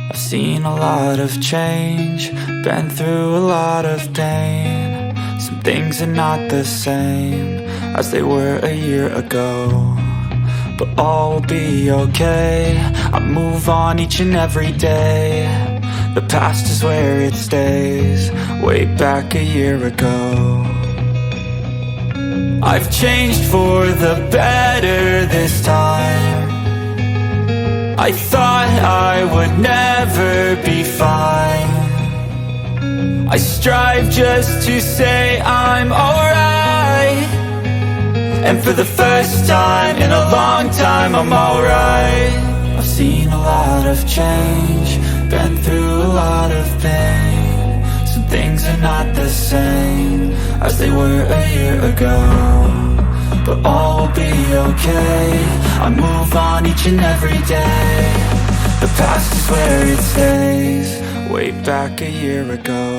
I've seen a lot of change, been through a lot of pain. Some things are not the same as they were a year ago, but all will be okay. I move on each and every day. The past is where it stays, way back a year ago. I've changed for the better this time. I thought I would never be fine. I strive just to say I'm alright, and for the first time in a long time I'm alright. I've seen a lot of change, been through a lot of pain. Some things are not the same as they were a year ago, but all will be okay. I move on each and every day. The past is where it stays, way back a year ago.